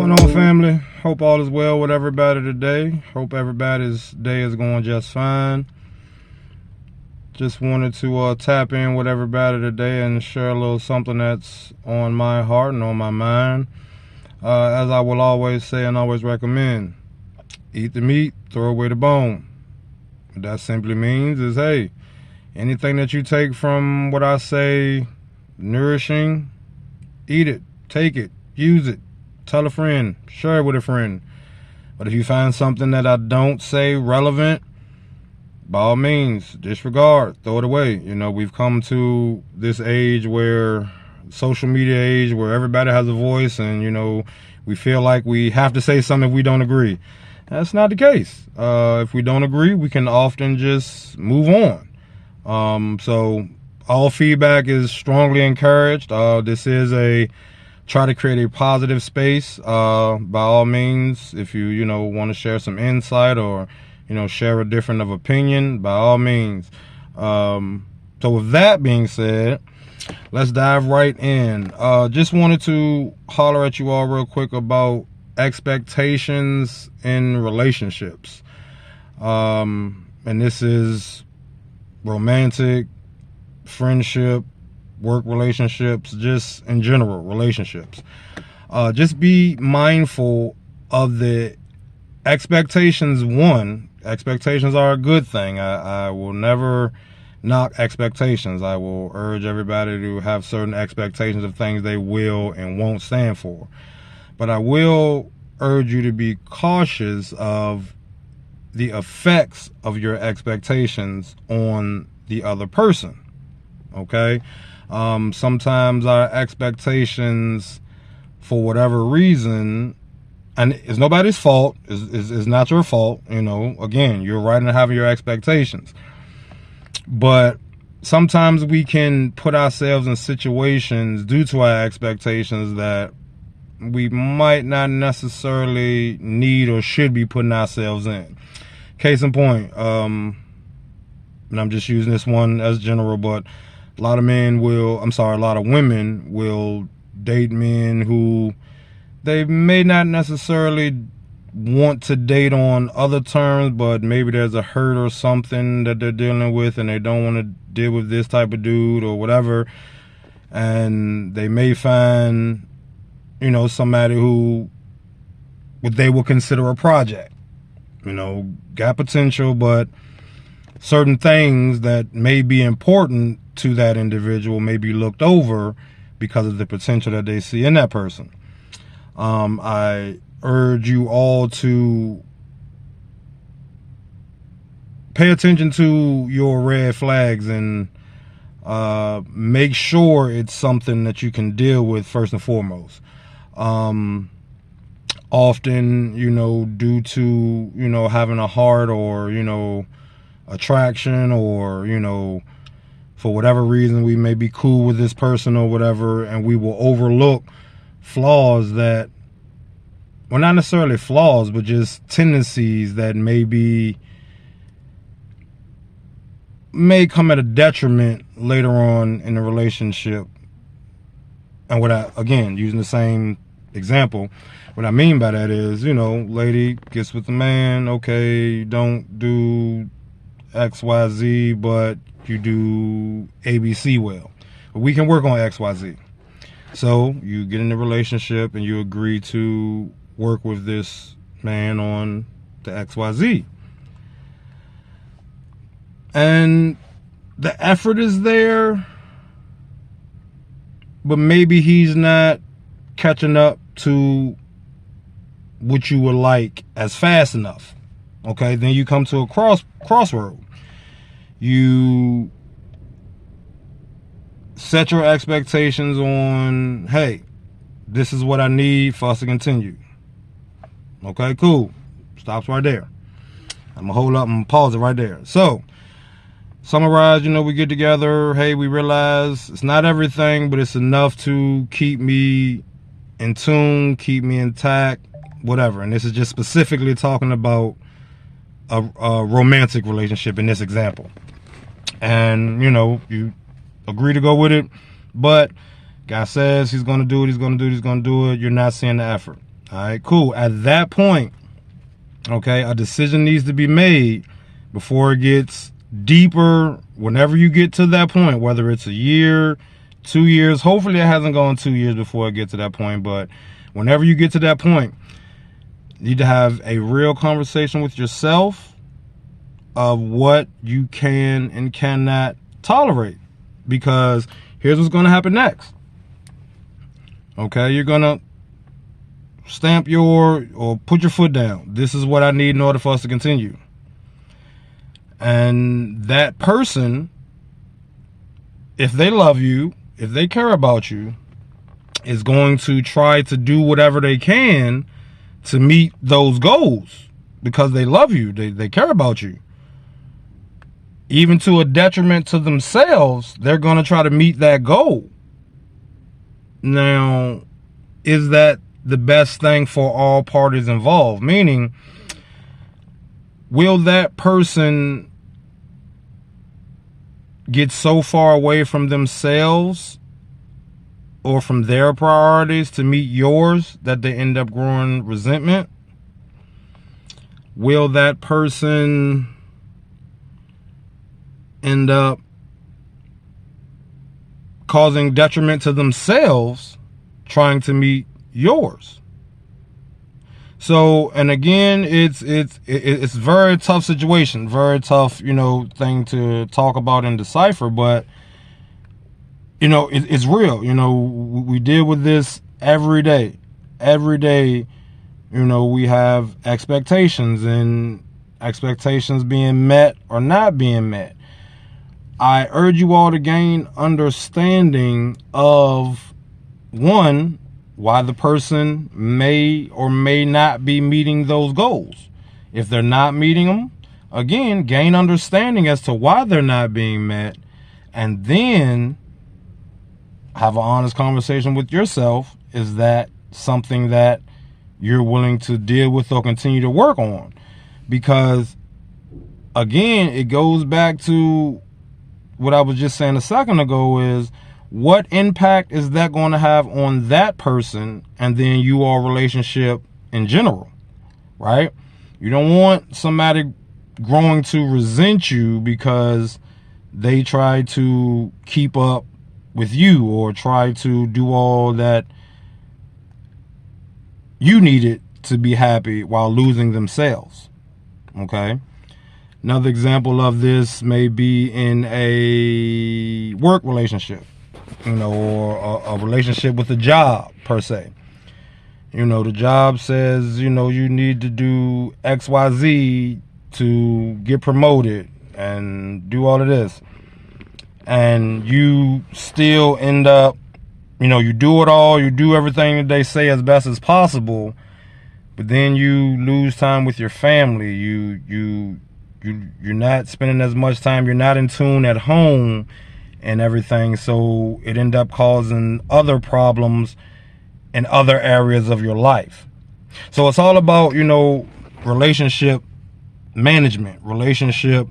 going on, family? Hope all is well with everybody today. Hope everybody's day is going just fine. Just wanted to tap in with everybody today and share a little something that's on my heart and on my mind. As I will always say and always recommend, eat the meat, throw away the bone. What that simply means is, hey, anything that you take from what I say nourishing, eat it, take it, use it, tell a friend, share it with a friend. But if you find something that I don't say relevant, by all means, disregard, throw it away. You know, we've come to this age where, social media age, where everybody has a voice and, you know, we feel like we have to say something if we don't agree. That's not the case. If we don't agree, we can often just move on. So all feedback is strongly encouraged. This is a try to create a positive space. By all means, if you want to share some insight or share a different of opinion, by all means. So with that being said, let's dive right in. Just wanted to holler at you all real quick about expectations in relationships. And this is romantic, friendship, work relationships, just in general relationships. Just be mindful of the expectations. One, expectations are a good thing. I will never knock expectations. I will urge everybody to have certain expectations of things they will and won't stand for. But I will urge you to be cautious of the effects of your expectations on the other person. Okay? Sometimes our expectations, for whatever reason, and it's nobody's fault, it's not your fault, again, you're right in having your expectations. But sometimes we can put ourselves in situations due to our expectations that we might not necessarily need or should be putting ourselves in. Case in point, and I'm just using this one as general, but a lot of women will date men who they may not necessarily want to date on other terms, but maybe there's a hurt or something that they're dealing with and they don't want to deal with this type of dude or whatever. And they may find, somebody who they will consider a project. Got potential, but certain things that may be important to that individual may be looked over because of the potential that they see in that person. I urge you all to pay attention to your red flags and make sure it's something that you can deal with first and foremost. Often, due to, having a heart or, attraction or, for whatever reason, we may be cool with this person or whatever, and we will overlook flaws that, well, not necessarily flaws, but just tendencies that may come at a detriment later on in the relationship. And again, using the same example, what I mean by that is, lady gets with the man, okay, don't do XYZ, but you do ABC well. But we can work on XYZ. So you get in a relationship and you agree to work with this man on the XYZ. And the effort is there, but maybe he's not catching up to what you would like as fast enough. Okay, then you come to a crossroad. You set your expectations on, hey, this is what I need for us to continue. Okay, cool. Stops right there. I'm gonna pause it right there. So, summarize, we get together, hey, we realize it's not everything, but it's enough to keep me in tune, keep me intact, whatever. And this is just specifically talking about a romantic relationship in this example. And, you agree to go with it, but guy says he's going to do it, he's going to do it, you're not seeing the effort. All right, cool. At that point, okay, a decision needs to be made before it gets deeper. Whenever you get to that point, whether it's a year, 2 years, hopefully it hasn't gone 2 years before it gets to that point, but whenever you get to that point, you need to have a real conversation with yourself of what you can and cannot tolerate. Because here's what's going to happen next. Okay, you're going to stamp or put your foot down. This is what I need in order for us to continue. And that person, if they love you, if they care about you, is going to try to do whatever they can to meet those goals because they love you, they care about you. Even to a detriment to themselves, they're going to try to meet that goal. Now, is that the best thing for all parties involved? Meaning, will that person get so far away from themselves or from their priorities to meet yours that they end up growing resentment? Will that person end up causing detriment to themselves trying to meet yours? So, and again, it's very tough situation, very tough, thing to talk about and decipher, but it's real. We deal with this every day. Every day, we have expectations and expectations being met or not being met. I urge you all to gain understanding of, one, why the person may or may not be meeting those goals. If they're not meeting them, again, gain understanding as to why they're not being met, and then have an honest conversation with yourself. Is that something that you're willing to deal with or continue to work on? Because, again, it goes back to what I was just saying a second ago, is what impact is that going to have on that person and then you all relationship in general, right? You don't want somebody growing to resent you because they try to keep up with you or try to do all that you needed to be happy while losing themselves, okay? Another example of this may be in a work relationship, or a relationship with a job per se. The job says, you need to do XYZ to get promoted and do all of this. And you still end up, you do it all, you do everything that they say as best as possible, but then you lose time with your family. You're not spending as much time. You're not in tune at home and everything. So it end up causing other problems in other areas of your life. So it's all about, relationship management, relationship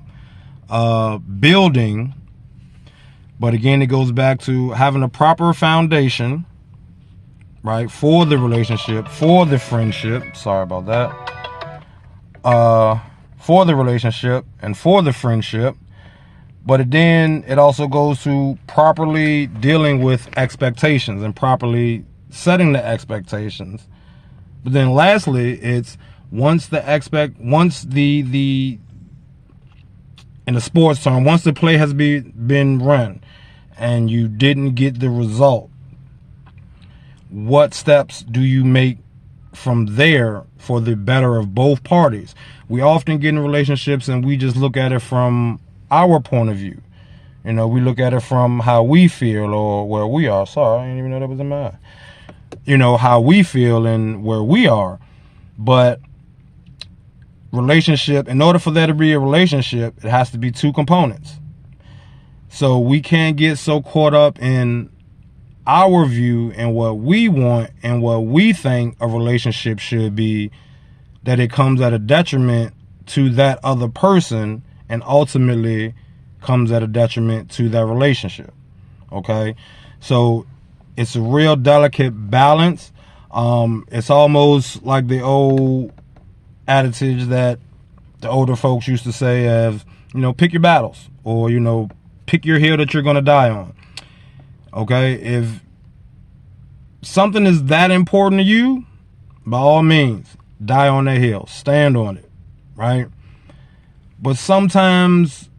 building. But again, it goes back to having a proper foundation, right, for the relationship, for the friendship. Sorry about that. For the relationship and for the friendship. But then it also goes to properly dealing with expectations and properly setting the expectations. But then lastly, it's once the in the sports term, once the play has been run and you didn't get the result, what steps do you make from there for the better of both parties? We often get in relationships and we just look at it from our point of view. We look at it from how we feel or where we are. Sorry, I didn't even know that was in my eye. How we feel and where we are. But relationship, in order for there to be a relationship, it has to be two components. So we can't get so caught up in our view and what we want and what we think a relationship should be that it comes at a detriment to that other person and ultimately comes at a detriment to that relationship. Okay? So it's a real delicate balance. It's almost like the old adage that the older folks used to say of, pick your battles, or, pick your hill that you're going to die on. Okay? If something is that important to you, by all means, die on that hill. Stand on it, right? But sometimes,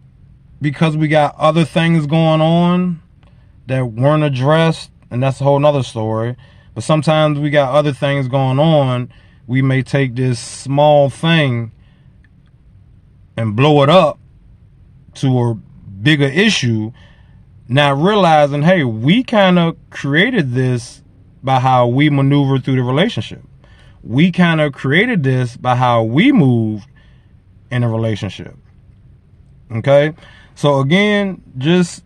because we got other things going on that weren't addressed, and that's a whole nother story, but sometimes we got other things going on, we may take this small thing and blow it up to a bigger issue, not realizing, hey, we kind of created this by how we maneuver through the relationship. We kind of created this by how we moved in a relationship. Okay? So again, just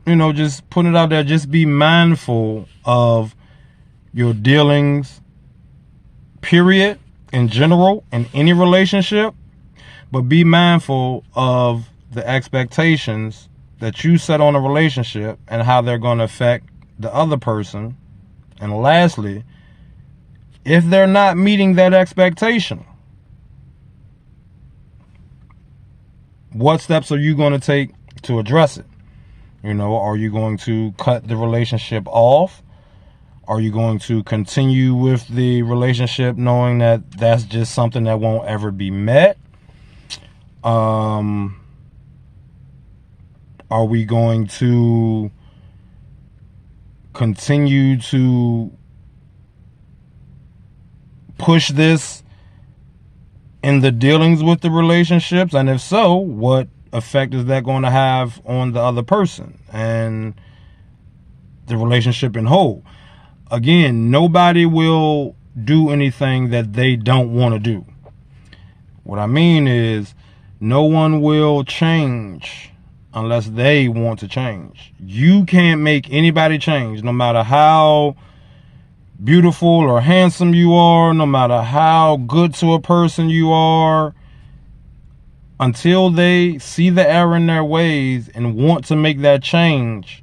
putting it out there, just be mindful of your dealings, period, in general, in any relationship, but be mindful of the expectations that you set on a relationship and how they're going to affect the other person. And lastly, if they're not meeting that expectation, what steps are you going to take to address it? Are you going to cut the relationship off? Are you going to continue with the relationship knowing that that's just something that won't ever be met? Are we going to continue to push this in the dealings with the relationships? And if so, what effect is that going to have on the other person and the relationship in whole? Again, nobody will do anything that they don't want to do. What I mean is, no one will change unless they want to change. You can't make anybody change, no matter how beautiful or handsome you are, no matter how good to a person you are, until they see the error in their ways and want to make that change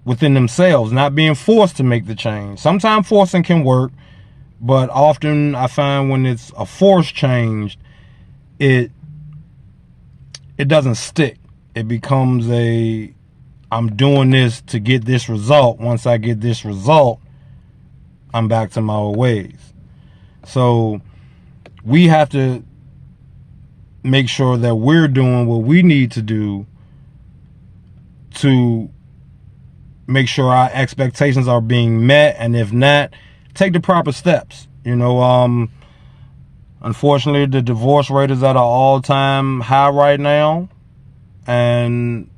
within themselves, not being forced to make the change. Sometimes forcing can work, but often I find when it's a forced change, it doesn't stick. It becomes I'm doing this to get this result. Once I get this result, I'm back to my old ways. So we have to make sure that we're doing what we need to do to make sure our expectations are being met, and if not, take the proper steps. Unfortunately, the divorce rate is at an all-time high right now, and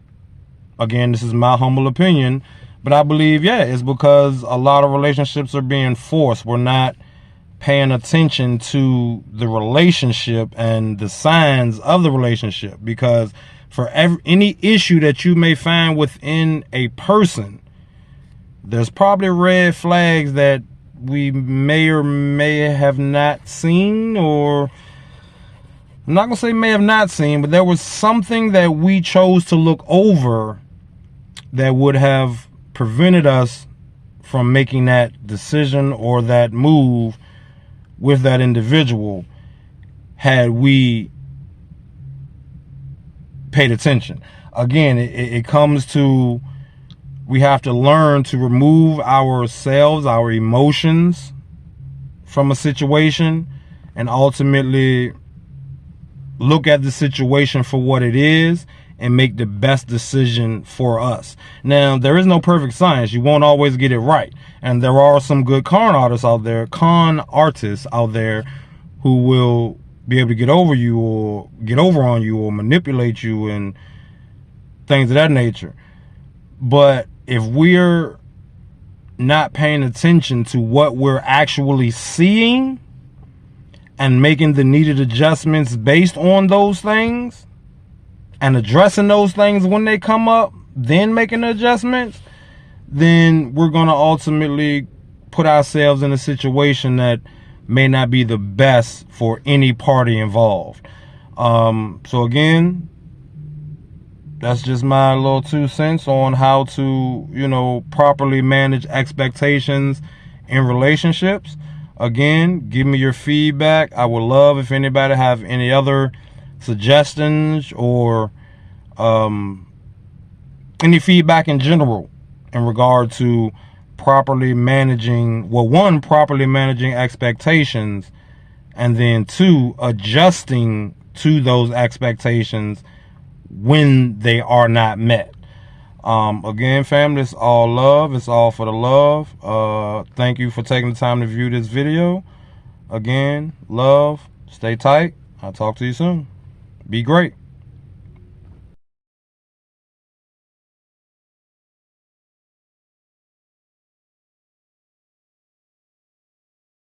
again, this is my humble opinion, but I believe, it's because a lot of relationships are being forced. We're not paying attention to the relationship and the signs of the relationship, because for any issue that you may find within a person, there's probably red flags that we may or may have not seen, or I'm not going to say may have not seen, but there was something that we chose to look over that would have prevented us from making that decision or that move with that individual had we paid attention. Again, it comes to, we have to learn to remove ourselves, our emotions from a situation, and ultimately look at the situation for what it is and make the best decision for us. Now, there is no perfect science. You won't always get it right. And there are some good con artists out there who will be able to get over you or get over on you or manipulate you and things of that nature. But if we're not paying attention to what we're actually seeing and making the needed adjustments based on those things and addressing those things when they come up, then making the adjustments, then we're going to ultimately put ourselves in a situation that may not be the best for any party involved. So again, that's just my little 2 cents on how to, properly manage expectations in relationships. Again, give me your feedback. I would love if anybody have any other suggestions or any feedback in general in regard to properly managing, well, one, properly managing expectations, and then two, adjusting to those expectations when they are not met. Again, family, it's all love. It's all for the love. Thank you for taking the time to view this video. Again, love. Stay tight. I'll talk to you soon. Be great.